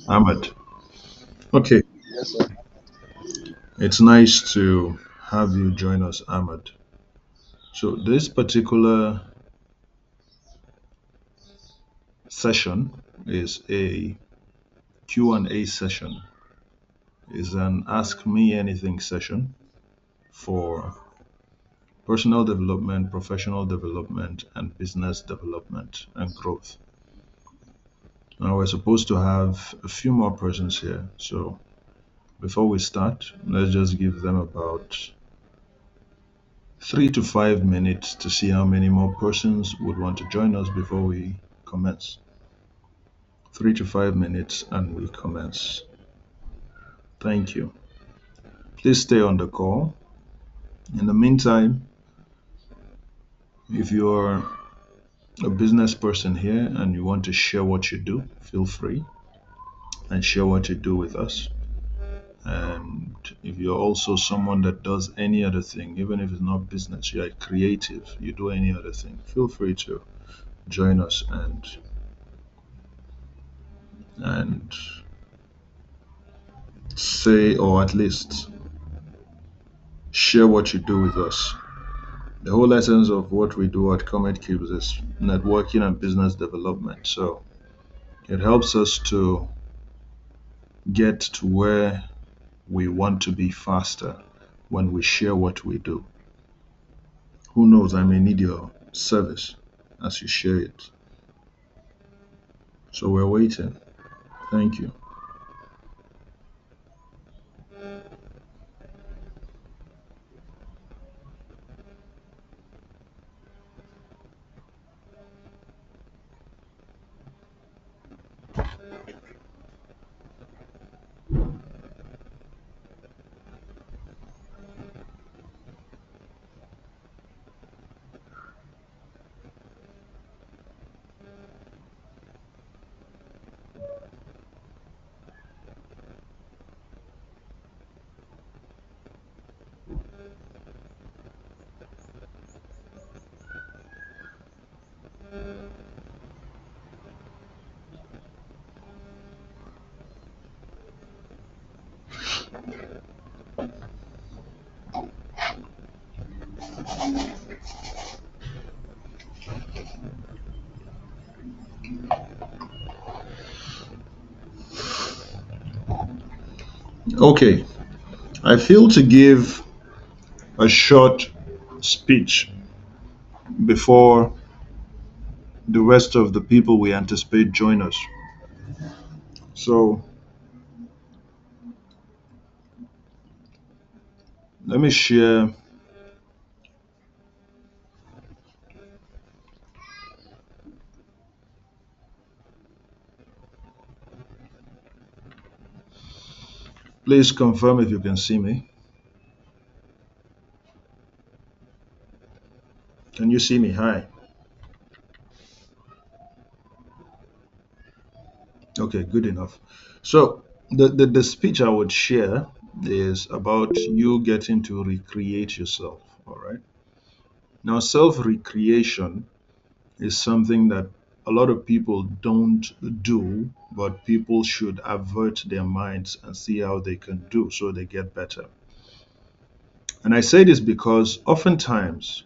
Ahmed. Okay, Yes, sir. it's nice to have you join us, Ahmed. So this particular session is a Q&A session, is an Ask Me Anything session for personal development, professional development, and business development and growth. Now we're supposed to have a few more persons here. So before we start, let's just give them about 3 to 5 minutes to see how many more persons would want to join us before we commence. 3 to 5 minutes and we commence. Thank you. Please stay on the call. In the meantime, if you're a business person here and you want to share what you do, feel free and share what you do with us. And if you're also someone that does any other thing, even if it's not business, you're creative, you do any other thing, feel free to join us and say, or at least share what you do with us. The whole essence of what we do at Comet Cubes is networking and business development. So it helps us to get to where we want to be faster when we share what we do. Who knows, I may need your service as you share it. So we're waiting. Thank you. Okay, I feel to give a short speech before the rest of the people we anticipate join us. So let me share. Please confirm if you can see me. Can you see me? Hi. Okay, good enough. So the speech I would share is about you getting to recreate yourself. All right. Now, self recreation is something that a lot of people don't do, but people should avert their minds and see how they can do so they get better. And I say this because oftentimes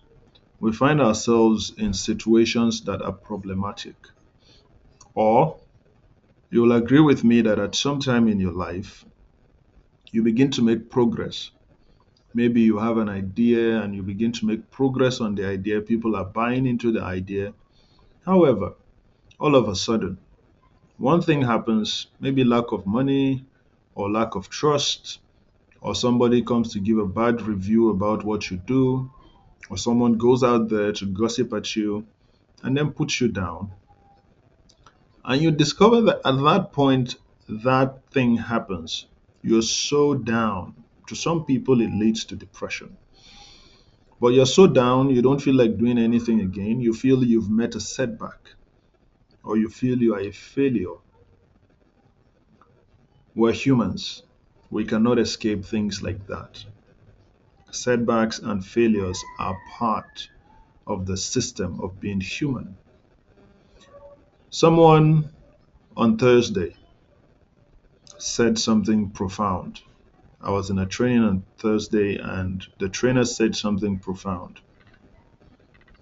we find ourselves in situations that are problematic. Or you'll agree with me that at some time in your life, you begin to make progress. Maybe you have an idea and you begin to make progress on the idea, people are buying into the idea. However, all of a sudden, one thing happens, maybe lack of money or lack of trust, or somebody comes to give a bad review about what you do, or someone goes out there to gossip at you and then puts you down. And you discover that at that point, that thing happens. You're so down. To some people, it leads to depression. But you're so down, you don't feel like doing anything again. You feel you've met a setback, or you feel you are a failure. We're humans. We cannot escape things like that. Setbacks and failures are part of the system of being human. Someone on Thursday said something profound. I was in a training on Thursday, and the trainer said something profound.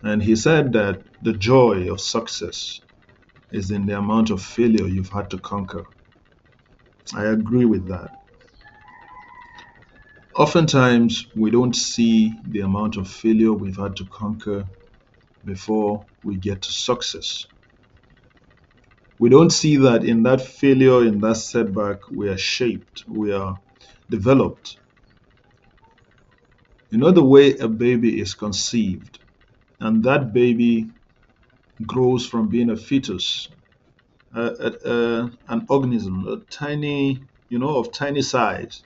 And he said that the joy of success is in the amount of failure you've had to conquer. I agree with that. Oftentimes, we don't see the amount of failure we've had to conquer before we get to success. We don't see that in that failure, in that setback, we are shaped, we are developed. You know, the way a baby is conceived, and that baby grows from being a fetus, an organism, a tiny, of tiny size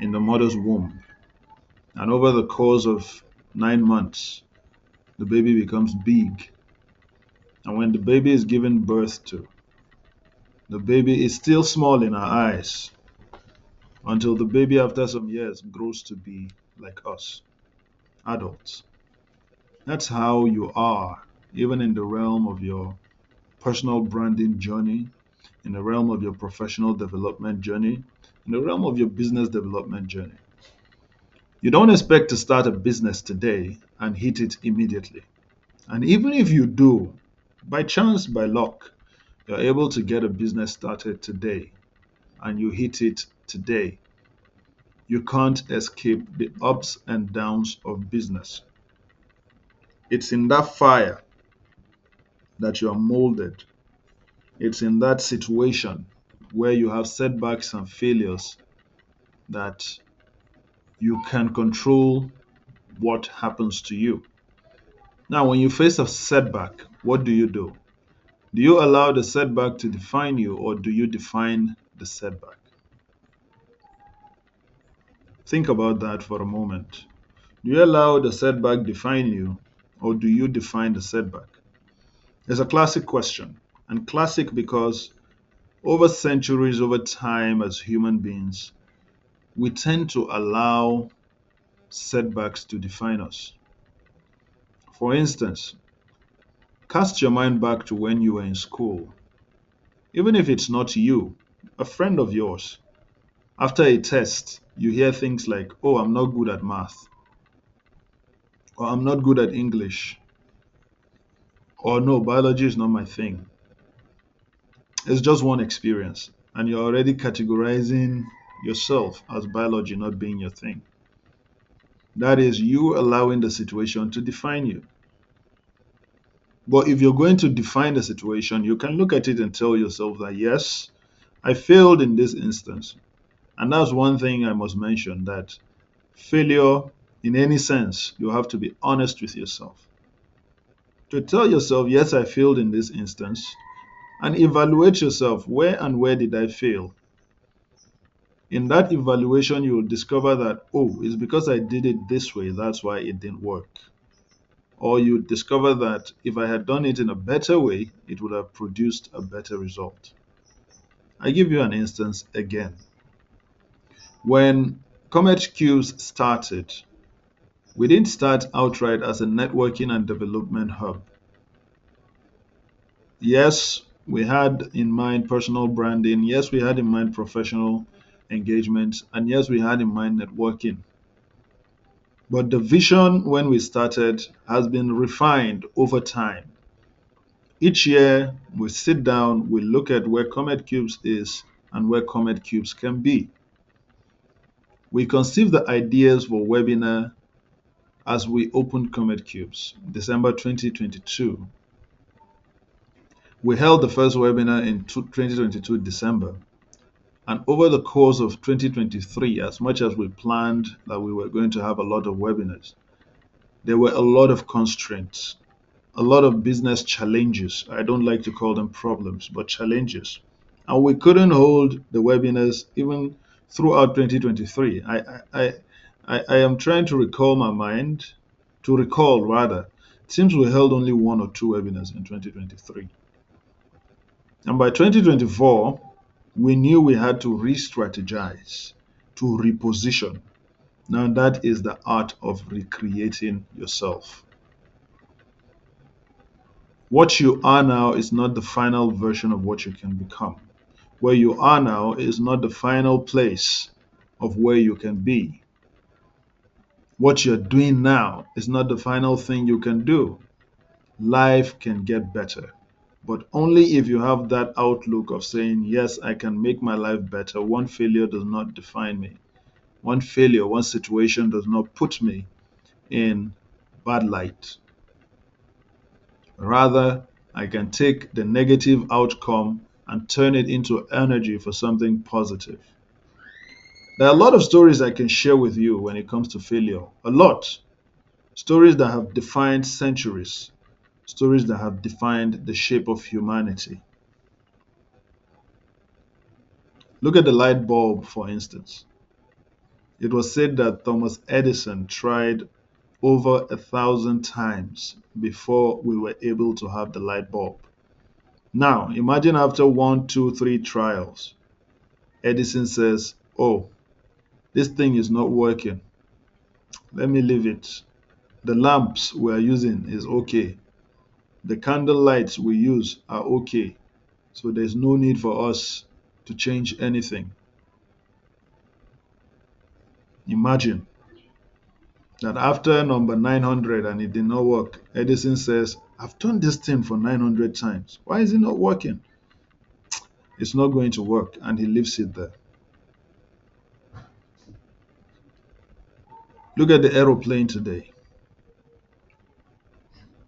in the mother's womb. And over the course of 9 months, the baby becomes big. And when the baby is given birth to, the baby is still small in our eyes until the baby, after some years, grows to be like us, adults. That's how you are, even in the realm of your personal branding journey, in the realm of your professional development journey, in the realm of your business development journey. You don't expect to start a business today and hit it immediately. And even if you do, by chance, by luck, you're able to get a business started today and you hit it today. You can't escape the ups and downs of business. It's in that fire that you are molded. It's in that situation where you have setbacks and failures that you can control what happens to you. Now, when you face a setback, what do you do? Do you allow the setback to define you, or do you define the setback? Think about that for a moment. Do you allow the setback define you, or do you define the setback? It's a classic question, and classic because over centuries, over time, as human beings, we tend to allow setbacks to define us. For instance, cast your mind back to when you were in school. Even if it's not you, a friend of yours, after a test, you hear things like, oh, I'm not good at math, or I'm not good at English, or no, biology is not my thing. It's just one experience, and you're already categorizing yourself as biology not being your thing. That is you allowing the situation to define you. But if you're going to define the situation, you can look at it and tell yourself that, yes, I failed in this instance. And that's one thing I must mention, that failure, in any sense, you have to be honest with yourself. To tell yourself, yes, I failed in this instance, and evaluate yourself, where did I fail? In that evaluation, you will discover that, oh, it's because I did it this way, that's why it didn't work. Or you discover that if I had done it in a better way, it would have produced a better result. I give you an instance again. When Comet Cubes started, we didn't start outright as a networking and development hub. Yes, we had in mind personal branding. Yes, we had in mind professional engagement. And yes, we had in mind networking. But the vision when we started has been refined over time. Each year, we sit down, we look at where Comet Cubes is and where Comet Cubes can be. We conceived the ideas for webinar as we opened Comet Cubes, December 2022. We held the first webinar in 2022 December. And over the course of 2023, as much as we planned that we were going to have a lot of webinars, there were a lot of constraints, a lot of business challenges. I don't like to call them problems, but challenges. And we couldn't hold the webinars even throughout 2023. I am trying to recall my mind, to recall rather. It seems we held only one or two webinars in 2023. And by 2024, we knew we had to re-strategize, to reposition. Now that is the art of recreating yourself. What you are now is not the final version of what you can become. Where you are now is not the final place of where you can be. What you're doing now is not the final thing you can do. Life can get better, but only if you have that outlook of saying, yes, I can make my life better. One failure does not define me. One failure, one situation does not put me in bad light. Rather, I can take the negative outcome and turn it into energy for something positive. There are a lot of stories I can share with you when it comes to failure. A lot. Stories that have defined centuries, stories that have defined the shape of humanity. Look at the light bulb, for instance. It was said that Thomas Edison tried over 1,000 times before we were able to have the light bulb. Now, imagine after one, two, three trials, Edison says, oh, this thing is not working. Let me leave it. The lamps we are using is okay. The candle lights we use are okay. So there's no need for us to change anything. Imagine that after number 900 and it did not work, Edison says, I've done this thing for 900 times. Why is it not working? It's not going to work, and he leaves it there. Look at the aeroplane today.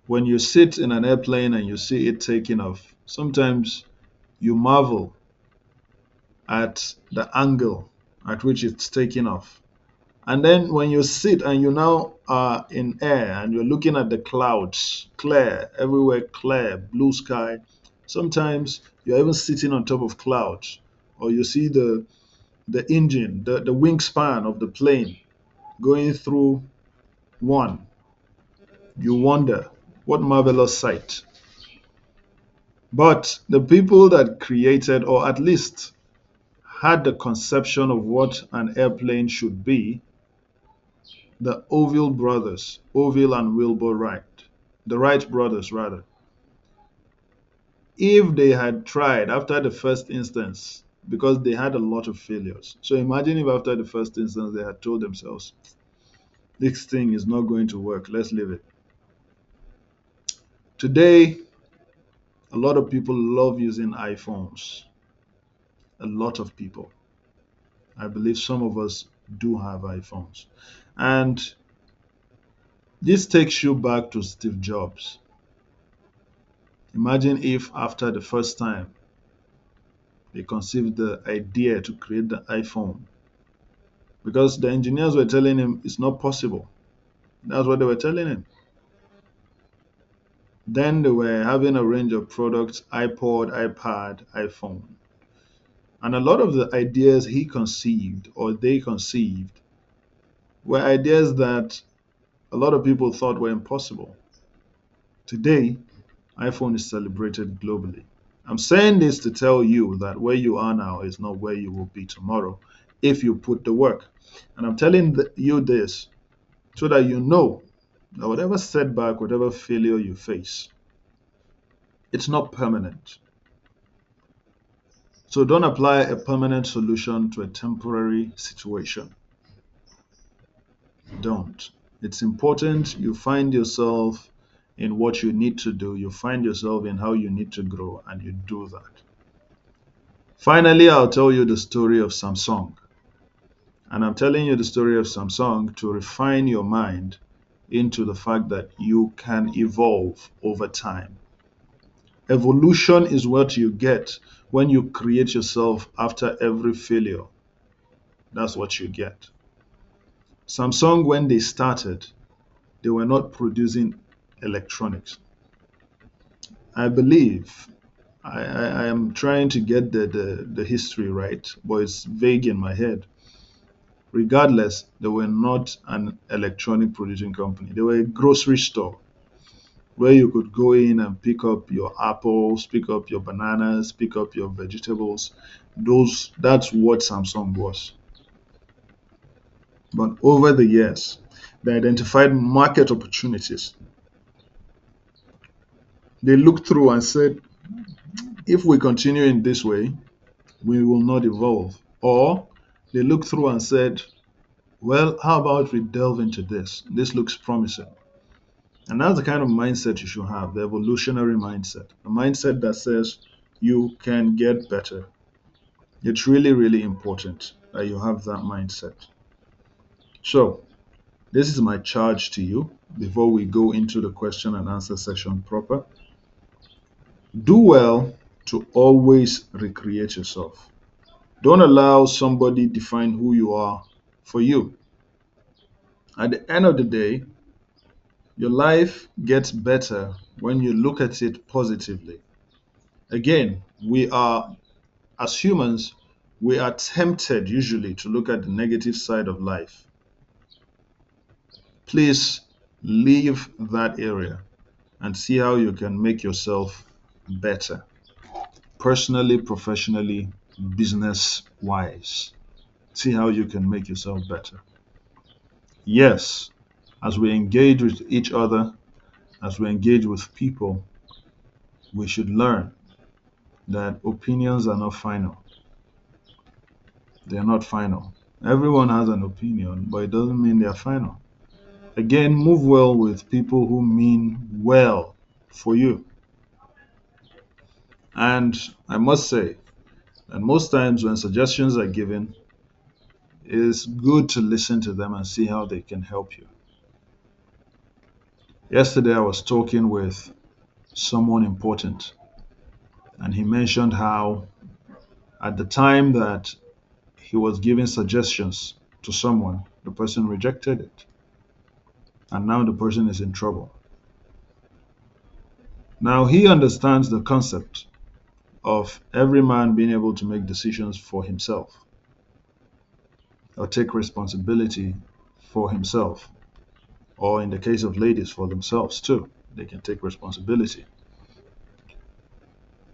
When you sit in an airplane and you see it taking off, sometimes you marvel at the angle at which it's taking off. And then when you sit and you now are in air and you're looking at the clouds, clear, everywhere clear, blue sky, sometimes you're even sitting on top of clouds, or you see the engine, the wingspan of the plane going through one. You wonder, what marvelous sight. But the people that created, or at least had the conception of what an airplane should be, the Orville brothers, Orville and Wilbur Wright, the Wright brothers rather, if they had tried after the first instance, because they had a lot of failures. So imagine if after the first instance they had told themselves, this thing is not going to work, let's leave it. Today, a lot of people love using iPhones. A lot of people. I believe some of us do have iPhones. And this takes you back to Steve Jobs. Imagine if after the first time they conceived the idea to create the iPhone, because the engineers were telling him it's not possible. That's what they were telling him. Then they were having a range of products: iPod, iPad, iPhone. And a lot of the ideas he conceived or they conceived were ideas that a lot of people thought were impossible. Today, iPhone is celebrated globally. I'm saying this to tell you that where you are now is not where you will be tomorrow if you put the work. And I'm telling you this so that you know that whatever setback, whatever failure you face, it's not permanent. So don't apply a permanent solution to a temporary situation. Don't. It's important you find yourself in what you need to do, you find yourself in how you need to grow, and you do that. Finally, I'll tell you the story of Samsung. And I'm telling you the story of Samsung to refine your mind into the fact that you can evolve over time. Evolution is what you get when you create yourself after every failure. That's what you get. Samsung, when they started, they were not producing electronics. I believe I am trying to get the history right, but it's vague in my head. Regardless, they were not an electronic producing company. They were a grocery store where you could go in and pick up your apples, pick up your bananas, pick up your vegetables. That's what Samsung was. But over the years, they identified market opportunities. They looked through and said, if we continue in this way, we will not evolve. Or they looked through and said, well, how about we delve into this? This looks promising. And that's the kind of mindset you should have, the evolutionary mindset, a mindset that says you can get better. It's really, really important that you have that mindset. So, this is my charge to you before we go into the question and answer session proper. Do well to always recreate yourself. Don't allow somebody define who you are for you. At the end of the day, your life gets better when you look at it positively. Again, as humans, we are tempted usually to look at the negative side of life. Please leave that area and see how you can make yourself better, personally, professionally, business wise. See how you can make yourself better. Yes, as we engage with each other, as we engage with people, we should learn that opinions are not final. They are not final. Everyone has an opinion, but it doesn't mean they are final. Again, move well with people who mean well for you. And I must say that most times when suggestions are given, it is good to listen to them and see how they can help you. Yesterday, I was talking with someone important, and he mentioned how at the time that he was giving suggestions to someone, the person rejected it, and now the person is in trouble. Now he understands the concept of every man being able to make decisions for himself or take responsibility for himself, or in the case of ladies, for themselves too. They can take responsibility.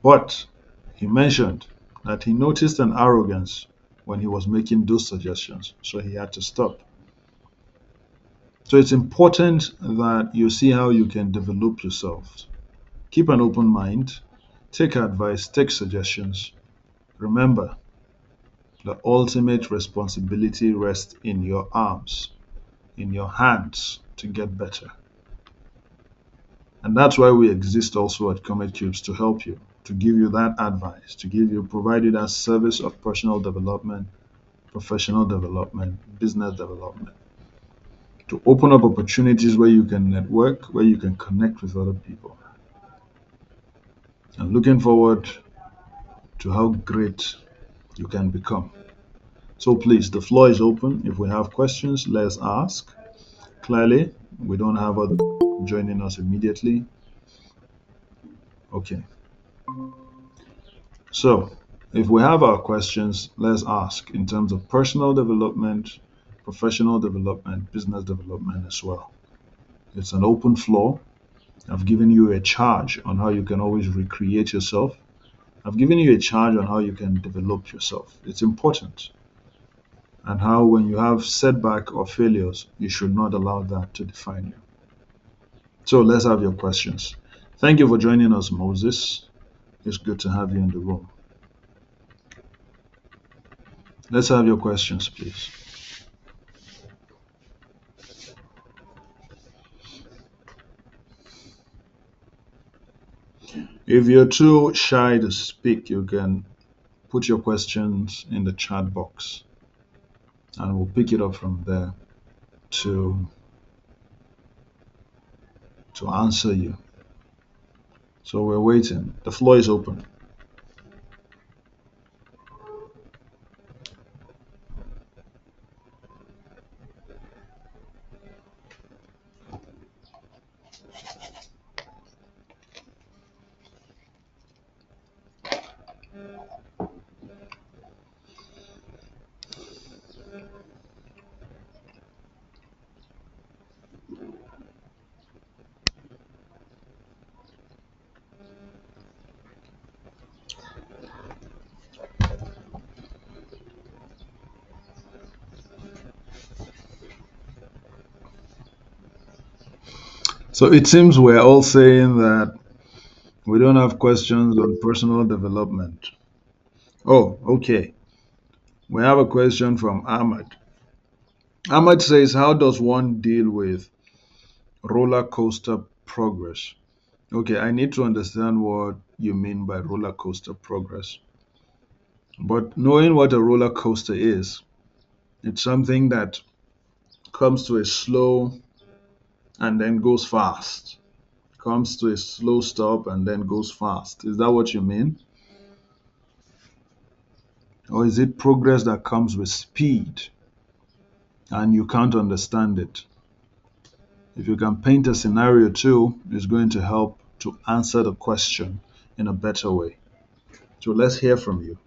But he mentioned that he noticed an arrogance when he was making those suggestions, so he had to stop. So it's important that you see how you can develop yourself. Keep an open mind, take advice, take suggestions. Remember, the ultimate responsibility rests in your arms, in your hands to get better. And that's why we exist also at Comet Cubes, to help you, to give you that advice, to provide you that service of personal development, professional development, business development, to open up opportunities where you can network, where you can connect with other people. And looking forward to how great you can become. So please, the floor is open. If we have questions, let's ask. Clearly, we don't have other joining us immediately. Okay. So, if we have our questions, let's ask in terms of personal development, professional development, business development as well. It's an open floor. I've given you a charge on how you can always recreate yourself. I've given you a charge on how you can develop yourself. It's important. And how, when you have setback or failures, you should not allow that to define you. So let's have your questions. Thank you for joining us, Moses. It's good to have you in the room. Let's have your questions, please. If you're too shy to speak, you can put your questions in the chat box and we'll pick it up from there to answer you. So we're waiting. The floor is open. So it seems we're all saying that we don't have questions on personal development. Oh, okay. We have a question from Ahmad. Ahmad says, how does one deal with roller coaster progress? Okay, I need to understand what you mean by roller coaster progress. But knowing what a roller coaster is, it's something that comes to a slow and then goes fast. Comes to a slow stop and then goes fast. Is that what you mean? Or is it progress that comes with speed and you can't understand it? If you can paint a scenario too, it's going to help to answer the question in a better way. So let's hear from you.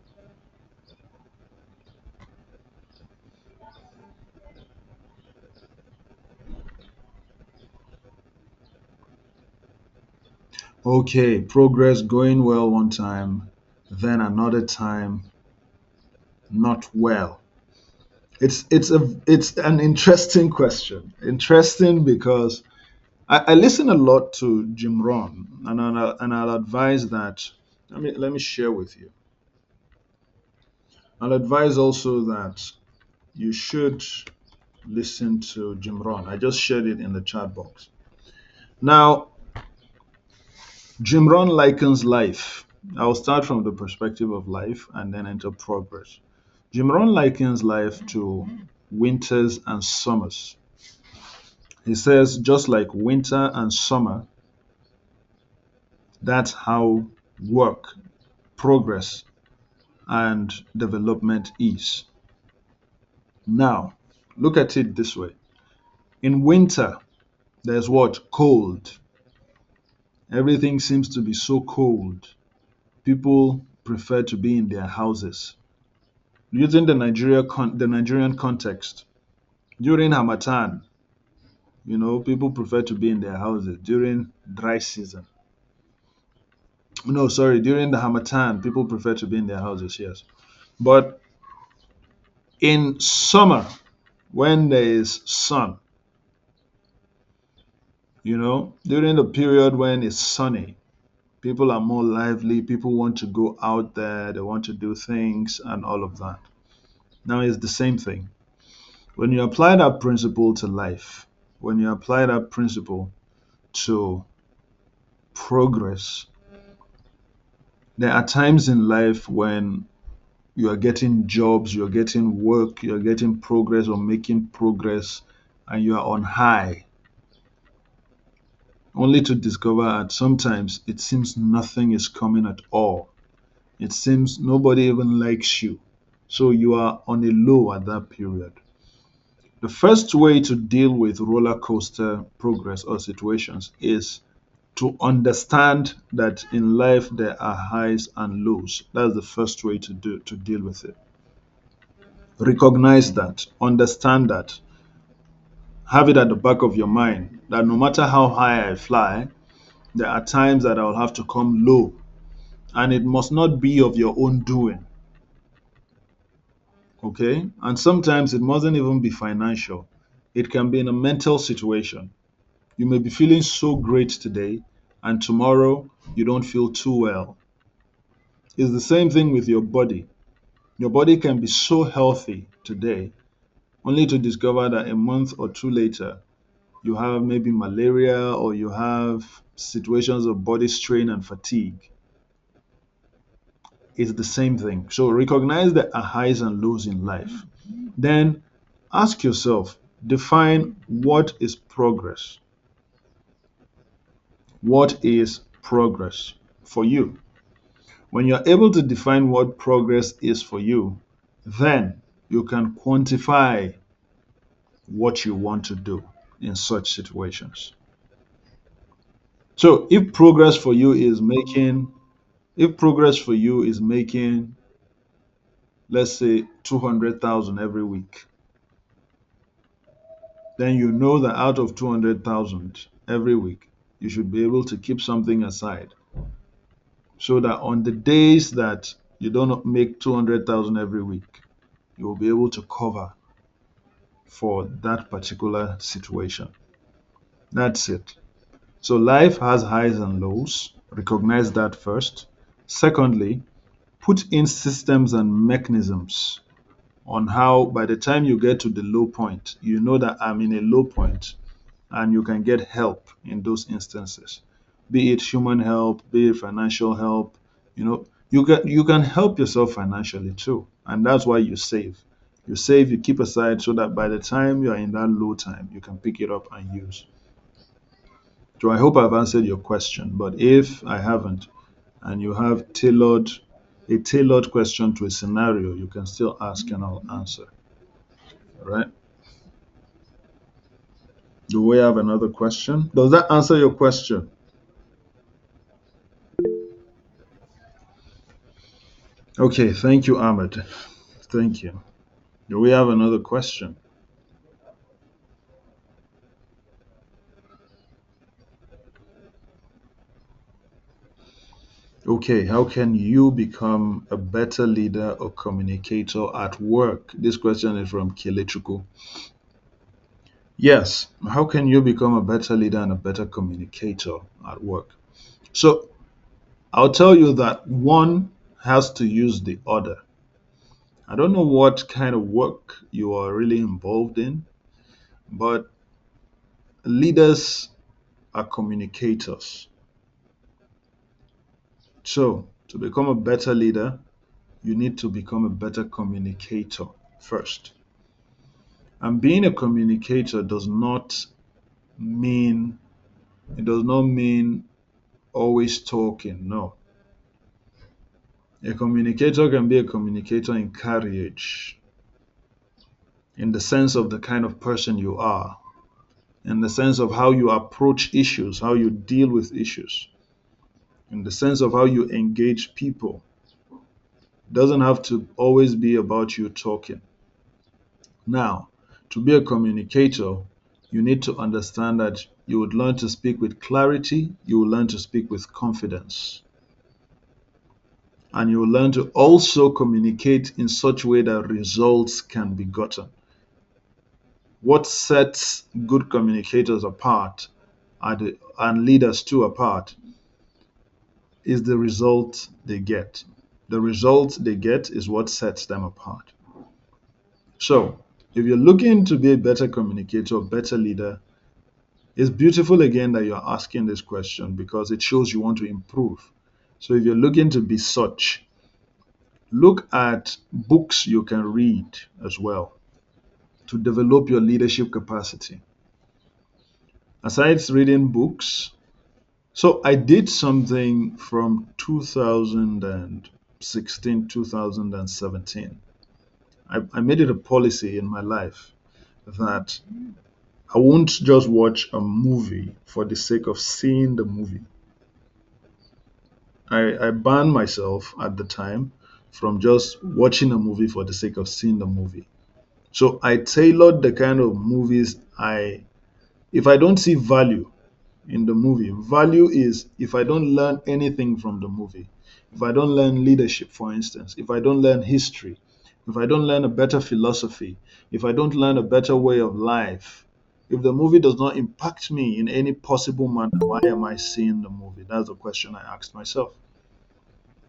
Okay, progress going well one time, then another time not well. It's an interesting question. Interesting because I listen a lot to Jim Rohn, and I'll advise that. Let me share with you. I'll advise also that you should listen to Jim Rohn. I just shared it in the chat box. Now, Jim Rohn likens life. I'll start from the perspective of life and then enter progress. Jim Rohn likens life to winters and summers. He says, just like winter and summer, that's how work, progress, and development is. Now, look at it this way. In winter, there's what? Cold. Everything seems to be so cold. People prefer to be in their houses. Using the Nigerian context, during Hamatan, people prefer to be in their houses during dry season. No, sorry, during the Hamatan, people prefer to be in their houses, yes. But in summer, when there is sun, during the period when it's sunny, people are more lively, people want to go out there, they want to do things and all of that. Now it's the same thing. When you apply that principle to life, when you apply that principle to progress, there are times in life when you are getting jobs, you're getting work, you're getting progress or making progress, and you are on high, only to discover that sometimes it seems nothing is coming at all. It seems nobody even likes you. So you are on a low at that period. The first way to deal with roller coaster progress or situations is to understand that in life there are highs and lows. That's the first way to deal with it. Recognize that, understand that, have it at the back of your mind that no matter how high I fly, there are times that I'll have to come low, and it must not be of your own doing. Okay? And sometimes it mustn't even be financial. It can be in a mental situation. You may be feeling so great today, and tomorrow you don't feel too well. It's the same thing with your body. Your body can be so healthy today, only to discover that a month or two later, you have maybe malaria or you have situations of body strain and fatigue. It's the same thing. So recognize there are highs and lows in life. Then ask yourself, define what is progress. What is progress for you? When you're able to define what progress is for you, then you can quantify what you want to do in such situations. So if progress for you is making, let's say, 200,000 every week, then you know that out of 200,000 every week, you should be able to keep something aside so that on the days that you don't make 200,000 every week, you will be able to cover for that particular situation. That's it. So life has highs and lows. Recognize that first. Secondly, put in systems and mechanisms on how by the time you get to the low point, you know that I'm in a low point and you can get help in those instances. Be it human help, be it financial help, you can help yourself financially too. And that's why you save. You save, you keep aside so that by the time you are in that low time, you can pick it up and use. So I hope I've answered your question. But if I haven't, and you have a tailored question to a scenario, you can still ask and I'll answer. All right. Do we have another question? Does that answer your question? Okay, thank you, Ahmed. Thank you. Do we have another question? Okay, how can you become a better leader or communicator at work? This question is from Kelechuku. Yes, how can you become a better leader and a better communicator at work? So, I'll tell you that one has to use the other. I don't know what kind of work you are really involved in, but leaders are communicators. So, to become a better leader, you need to become a better communicator first. And being a communicator mean does not mean always talking. No. A communicator can be a communicator in courage, in the sense of the kind of person you are, in the sense of how you approach issues, how you deal with issues, in the sense of how you engage people. It doesn't have to always be about you talking. Now, to be a communicator, you need to understand that you would learn to speak with clarity, you will learn to speak with confidence, and you will learn to also communicate in such a way that results can be gotten. What sets good communicators apart and leaders too apart is the result they get. The result they get is what sets them apart. So, if you're looking to be a better communicator, better leader, it's beautiful again that you're asking this question because it shows you want to improve. So, if you're looking to be such, look at books you can read as well to develop your leadership capacity. Aside reading books, so I did something from 2016, 2017. I made it a policy in my life that I won't just watch a movie for the sake of seeing the movie. I banned myself at the time from just watching a movie for the sake of seeing the movie. So I tailored the kind of movies if I don't see value in the movie, value is if I don't learn anything from the movie, if I don't learn leadership, for instance, if I don't learn history, if I don't learn a better philosophy, if I don't learn a better way of life, if the movie does not impact me in any possible manner, why am I seeing the movie? That's the question I asked myself.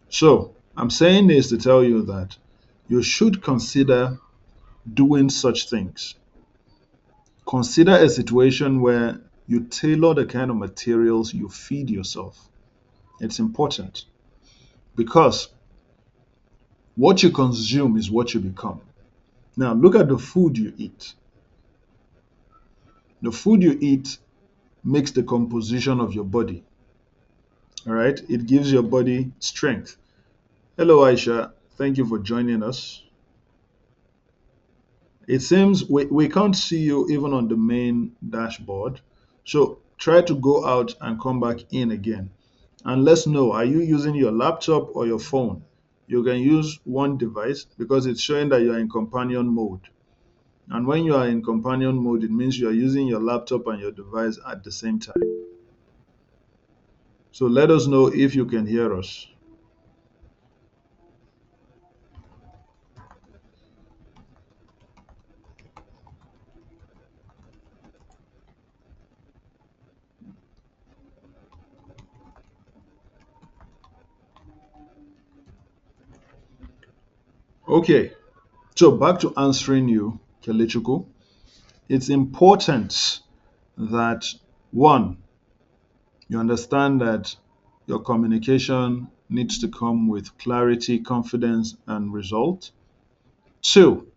So I'm saying this to tell you that you should consider doing such things. Consider a situation where you tailor the kind of materials you feed yourself. It's important because what you consume is what you become. Now, look at the food you eat. The food you eat makes the composition of your body. All right, it gives your body strength. Hello, Aisha. Thank you for joining us. It seems we can't see you even on the main dashboard. So try to go out and come back in again. And let's know, are you using your laptop or your phone? You can use one device because it's showing that you're in companion mode. And when you are in companion mode, it means you are using your laptop and your device at the same time. So let us know if you can hear us. Okay, so back to answering you, Kelechuku. It's important that one, you understand that your communication needs to come with clarity, confidence, and result. Two,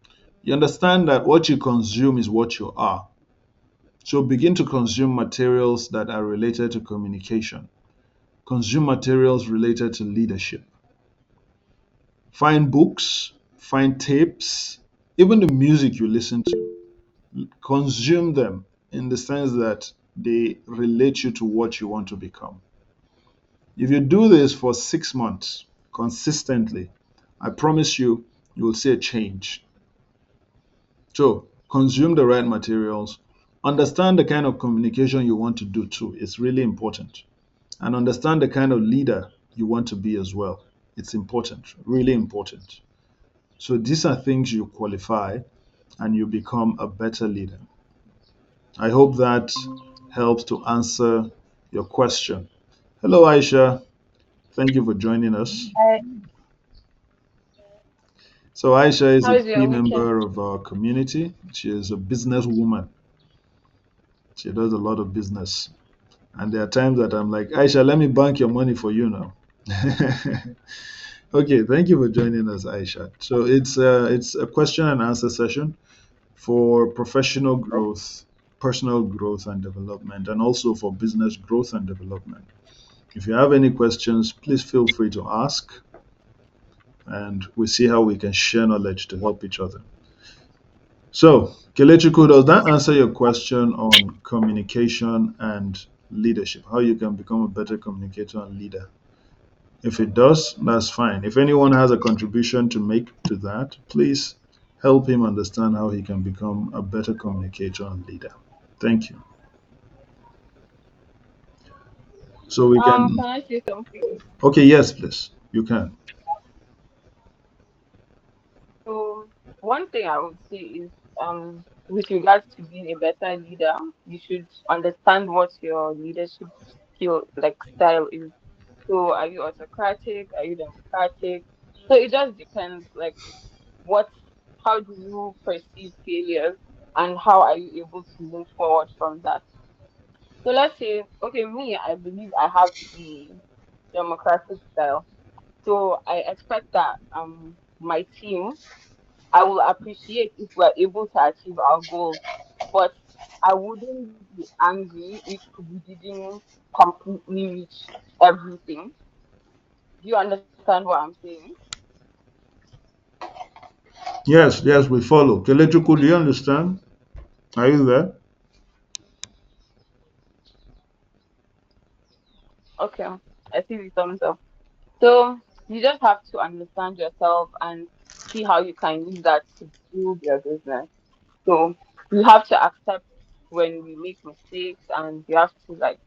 you understand that what you consume is what you are. So begin to consume materials that are related to communication. Consume materials related to leadership. Find books, find tapes, even the music you listen to. Consume them in the sense that they relate you to what you want to become. If you do this for 6 months consistently, I promise you, you will see a change. So, consume the right materials. Understand the kind of communication you want to do too. It's really important. And understand the kind of leader you want to be as well. It's important, really important. So, these are things you qualify and you become a better leader. I hope that helps to answer your question. Hello, Aisha. Thank you for joining us. Hi, So, Aisha is how a is key your weekend? member of our community. She is a businesswoman. She does a lot of business. And there are times that I'm like, Aisha, let me bank your money for you now. Okay, thank you for joining us, Aisha. So it's a question and answer session for professional growth, personal growth and development, and also for business growth and development. If you have any questions, please feel free to ask, and we see how we can share knowledge to help each other. So, Kelechiku, does that answer your question on communication and leadership? How you can become a better communicator and leader? If it does, that's fine. If anyone has a contribution to make to that, please help him understand how he can become a better communicator and leader. Thank you. So we Can can. I say something? Okay, yes, please. You can. So, one thing I would say is, with regards to being a better leader, you should understand what your leadership skill, like style is. So, are you autocratic? Are you democratic? So it just depends, like, what, how do you perceive failures, and how are you able to move forward from that? So let's say, okay, me, I believe I have a democratic style. So I expect that my team, I will appreciate if we're able to achieve our goals, but I wouldn't be angry if we didn't completely reach everything. Do you understand what I'm saying? Yes, yes, we follow. Kelechuku, do you understand? Are you there? Okay, I see the thumbs up. So you just have to understand yourself and see how you can use that to build your business. So you have to accept when we make mistakes, and you have to like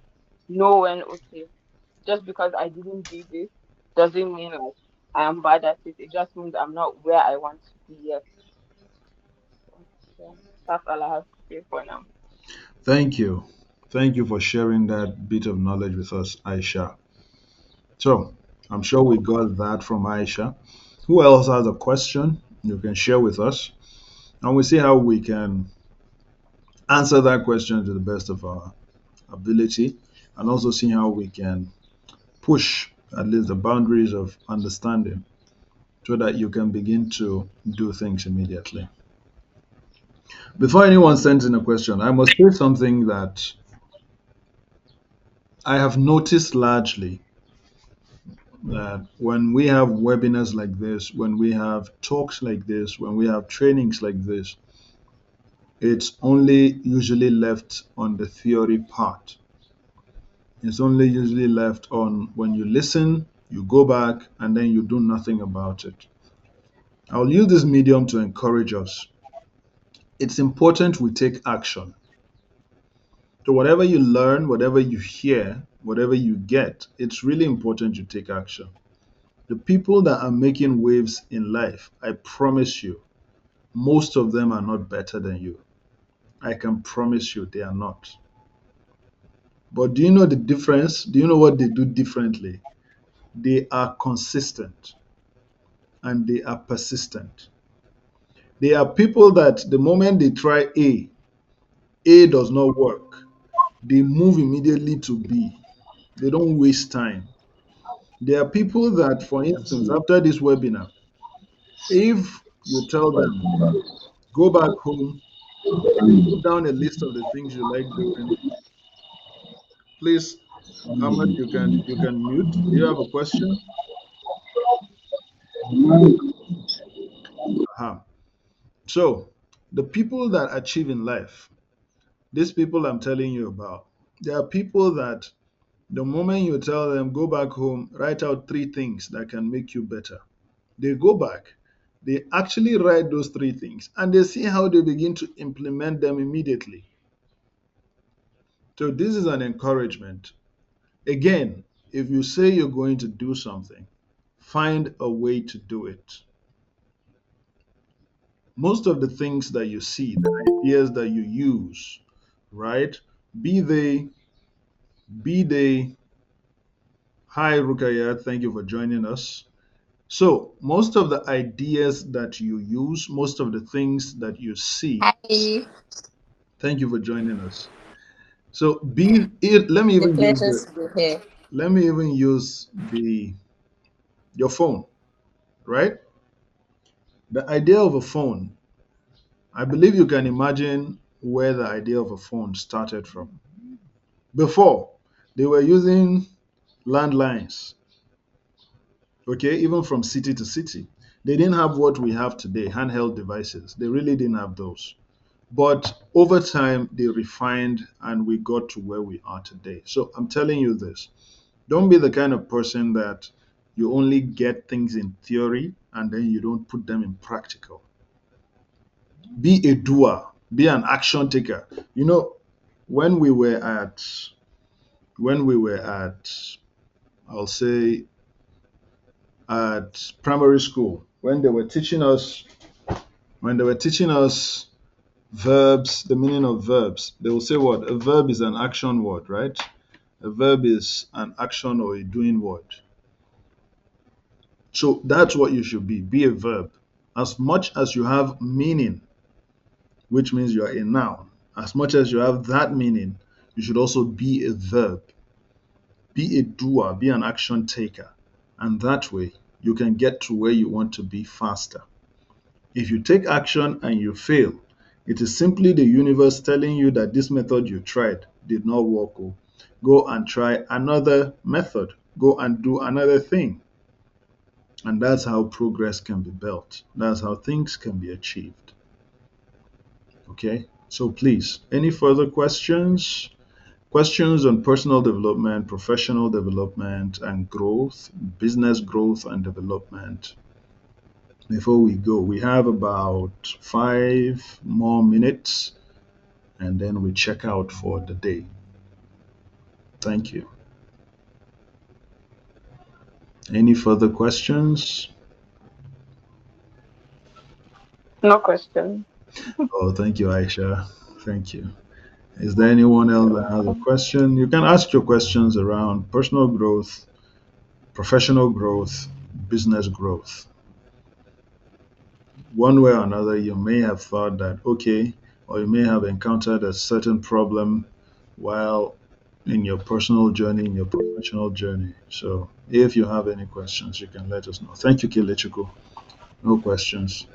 know when, okay, just because I didn't do this doesn't mean like I am bad at it. It just means I'm not where I want to be yet. So, yeah, that's all I have to say for now. Thank you. Thank you for sharing that bit of knowledge with us, Aisha. So, I'm sure we got that from Aisha. Who else has a question you can share with us? And we see how we can answer that question to the best of our ability and also see how we can push at least the boundaries of understanding so that you can begin to do things immediately. Before anyone sends in a question, I must say something that I have noticed largely that when we have webinars like this, when we have talks like this, when we have trainings like this, it's only usually left on the theory part. It's only usually left on when you listen, you go back, and then you do nothing about it. I'll use this medium to encourage us. It's important we take action. So, whatever you learn, whatever you hear, whatever you get, it's really important you take action. The people that are making waves in life, I promise you, most of them are not better than you. I can promise you they are not. But do you know the difference? Do you know what they do differently? They are consistent. and they are persistent. They are people that the moment they try A does not work, they move immediately to B. They don't waste time. There are people that, for instance, after this webinar, if you tell them, go back home, put down a list of the things you like doing, please, Ahmad, you can mute. Do you have a question? Aha. So, the people that achieve in life, these people I'm telling you about, there are people that the moment you tell them, go back home, write out three things that can make you better, they go back, they actually write those three things, and they see how they begin to implement them immediately. So, this is an encouragement. Again, if you say you're going to do something, find a way to do it. Most of the things that you see, the ideas that you use, right? Be they, be they, hi Rukaya, thank you for joining us. So, most of the ideas that you use, most of the things that you see, Hi, thank you for joining us. So, be it, let me the even use pleasure the, to be here. let me even use the, your phone, right? The idea of a phone, I believe you can imagine where the idea of a phone started from. Before, they were using landlines, okay, even from city to city. They didn't have what we have today, handheld devices. They really didn't have those. But over time, they refined and we got to where we are today. So I'm telling you this, don't be the kind of person that you only get things in theory and then you don't put them in practical. Be a doer, be an action taker. You know, when we were at, when we were at, I'll say, at primary school, when they were teaching us verbs, the meaning of verbs, they will say what? A verb is an action word, right? A verb is an action or a doing word. So that's what you should be. Be a verb. As much as you have meaning, which means you are a noun, as much as you have that meaning, you should also be a verb. Be a doer, be an action taker. And that way, you can get to where you want to be faster. If you take action and you fail, it is simply the universe telling you that this method you tried did not work. Oh. Go and try another method. Go and do another thing. And that's how progress can be built. That's how things can be achieved. Okay? So please, any further questions? Questions on personal development, professional development, and growth, business growth and development. Before we go, we have about 5 more minutes and then we check out for the day. Thank you. Any further questions? No question. Oh, thank you, Aisha. Thank you. Is there anyone else that has a question? You can ask your questions around personal growth, professional growth, business growth. One way or another, you may have thought that, okay, or you may have encountered a certain problem while in your personal journey, in your professional journey. So if you have any questions, you can let us know. Thank you, Kelechuku. No questions.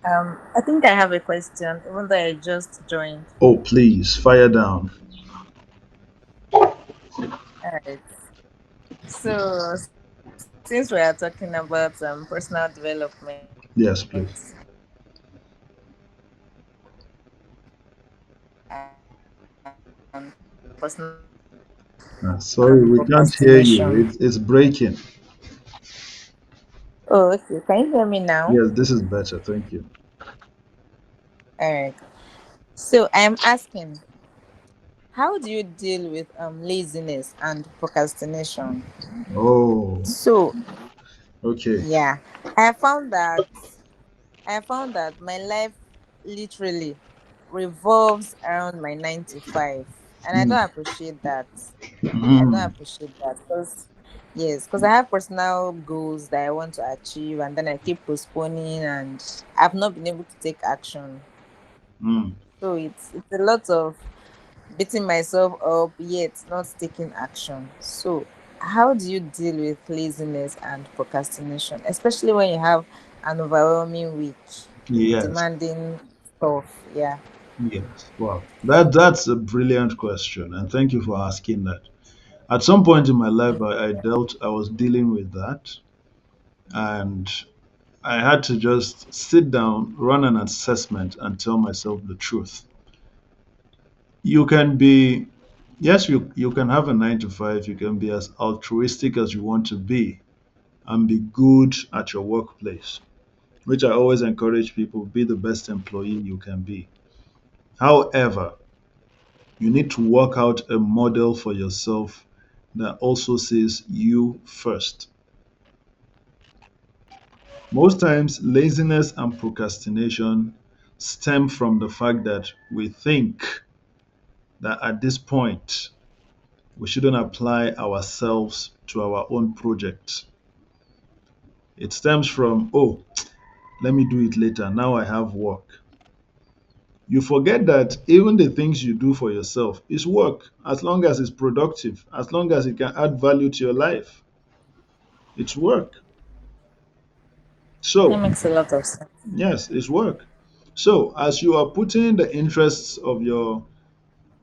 I think I have a question, even though I just joined. Oh, please, fire down. All right. So, since we are talking about personal development Yes, please. and personal Sorry, we can't hear you. procrastination. It's breaking. Oh, okay. Can you hear me now? Yes, this is better. Thank you. All right. So, I'm asking, how do you deal with laziness and procrastination? Oh, So, okay. yeah, I found that I found that my life literally revolves around my 9 to 5. And I Mm, don't appreciate that. I don't mm, appreciate that because yes, because I have personal goals that I want to achieve, and then I keep postponing, and I've not been able to take action. mm. So it's a lot of beating myself up yet not taking action. So how do you deal with laziness and procrastination, especially when you have an overwhelming week with Yes, demanding stuff? Yeah. yes. Wow, that's a brilliant question, and thank you for asking that. At some point in my life, I was dealing with that, and I had to just sit down, run an assessment, and tell myself the truth. You can be, yes, you can have a 9 to 5, you can be as altruistic as you want to be, and be good at your workplace, which I always encourage people be the best employee you can be. However, you need to work out a model for yourself that also says you first. Most times, laziness and procrastination stem from the fact that we think that at this point, we shouldn't apply ourselves to our own project. It stems from, oh, let me do it later. Now I have work. You forget that even the things you do for yourself is work as long as it's productive, as long as it can add value to your life. It's work. That So, makes a lot of sense. yes, it's work. So, as you are putting the interests of your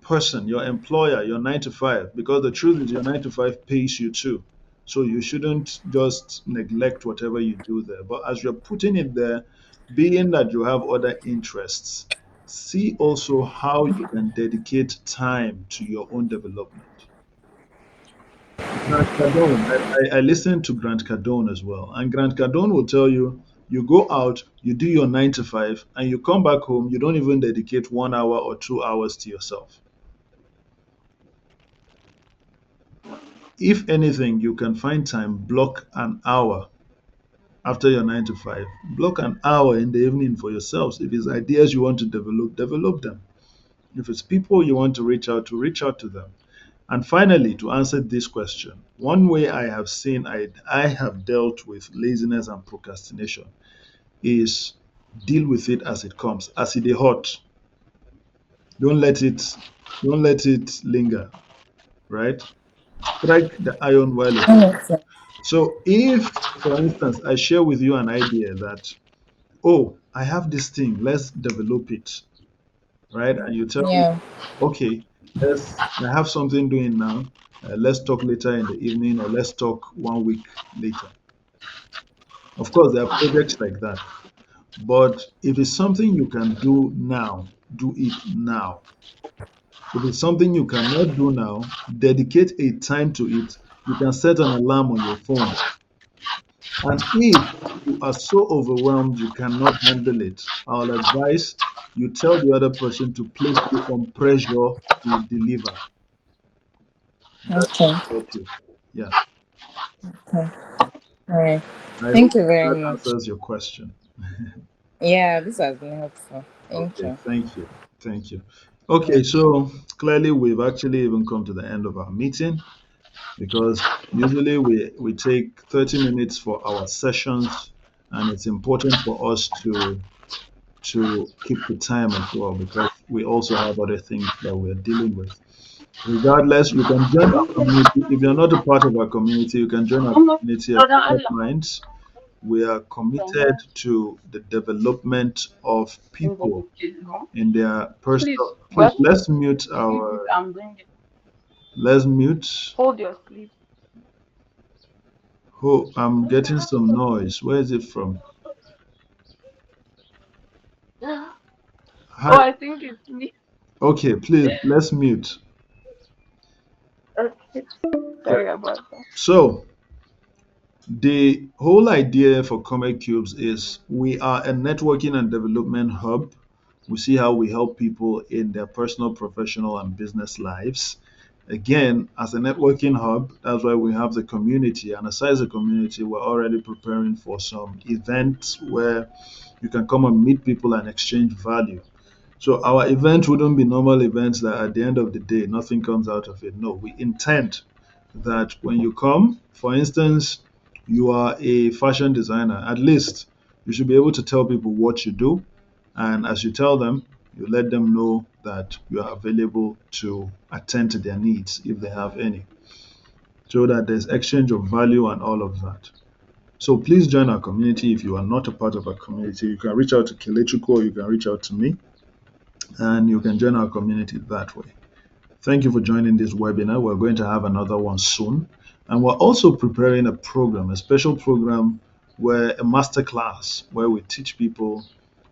person, your employer, your 9 to 5, because the truth is your 9 to 5 pays you too. So you shouldn't just neglect whatever you do there. But as you're putting it there, being that you have other interests, see also how you can dedicate time to your own development. Grant Cardone, I listened to Grant Cardone as well. And Grant Cardone will tell you, you go out, you do your 9 to 5, and you come back home, you don't even dedicate 1 hour or 2 hours to yourself. If anything, you can find time, block an hour after your 9 to 5. Block an hour in the evening for yourselves. If it's ideas you want to develop, develop them. If it's people you want to reach out to them. And finally, to answer this question, one way I have seen I have dealt with laziness and procrastination is deal with it as it comes, as it is hot. Don't let it don't let it linger, right? Strike the iron while it's That hot. makes sense. So if, for instance, I share with you an idea that, oh, I have this thing, let's develop it, right? And you tell me, Yeah. okay, I have something doing now. Let's talk later in the evening, or let's talk 1 week later. Of course, there are projects like that. But if it's something you can do now, do it now. If it's something you cannot do now, dedicate a time to it. You can set an alarm on your phone. And if you are so overwhelmed you cannot handle it, I'll advise you tell the other person to place you on pressure to deliver. That Okay. will help you. Yeah. Okay. All right. I Thank hope you very that much. answers your question. Yeah, this has been helpful. Thank Okay, you. thank you. Thank you. Yeah. Okay, so clearly we've actually even come to the end of our meeting, because usually we take 30 minutes for our sessions, and it's important for us to keep the time as well, because we also have other things that we're dealing with. Regardless, you can join our community. If you're not a part of our community, you can join our I'm not community at brother Sharp Allah. Minds. We are committed Uh-huh. to the development of In the people kitchen, no? in their Please, personal. Please, well, keep it and bring it. let's mute. Hold your sleep. Oh, I'm getting some noise. Where is it from? Oh, Hi. I think it's me. Okay, please, let's mute. Okay. Yeah. Sorry about that. So, the whole idea for Comet Cubes is we are a networking and development hub. We see how we help people in their personal, professional, and business lives. Again, as a networking hub, that's why we have the community. And aside the community, we're already preparing for some events where you can come and meet people and exchange value. So our event wouldn't be normal events that at the end of the day nothing comes out of it. No, we intend that when you come, for instance, you are a fashion designer, at least you should be able to tell people what you do. And as you tell them, you let them know that you are available to attend to their needs if they have any, so that there's exchange of value and all of that. So please join our community. If you are not a part of our community, you can reach out to Kelechuko or you can reach out to me and you can join our community that way. Thank you for joining this webinar. We're going to have another one soon. And we're also preparing a program, a special program where a master class where we teach people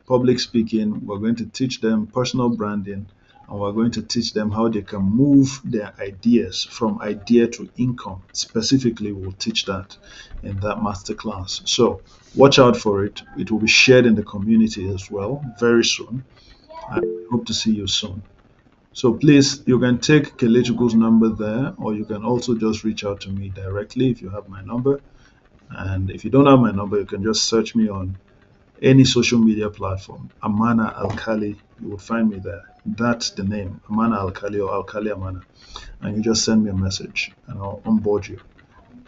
public speaking. We're going to teach them personal branding and we're going to teach them how they can move their ideas from idea to income. Specifically, we'll teach that in that master class. So watch out for it. It will be shared in the community as well very soon. I hope to see you soon. So please, you can take Kelechukwu's number there, or you can also just reach out to me directly if you have my number. And if you don't have my number, you can just search me on any social media platform, Amana Alkali. You will find me there. That's the name, Amana Alkali or Alkali Amana. And you just send me a message and I'll onboard you.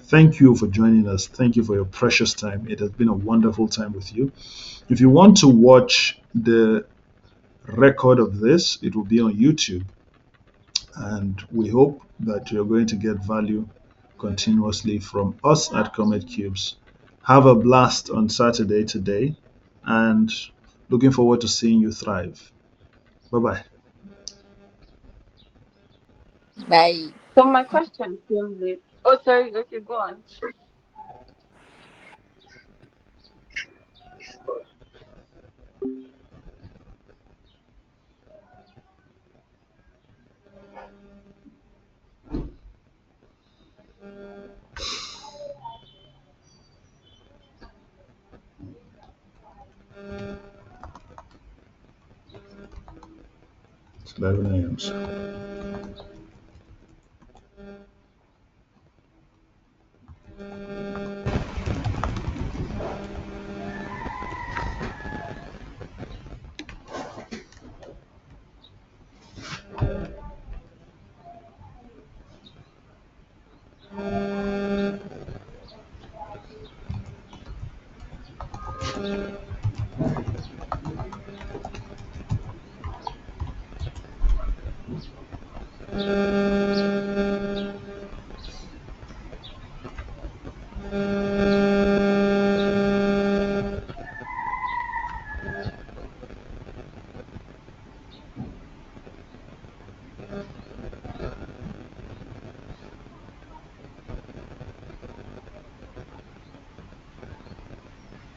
Thank you for joining us. Thank you for your precious time. It has been a wonderful time with you. If you want to watch the record of this, it will be on YouTube. And we hope that you're going to get value continuously from us at Comet Cubes. Have a blast on Saturday today and looking forward to seeing you thrive. Bye bye. Bye. So my question came with. Oh, sorry. Okay, go on. It's 11 a.m. So.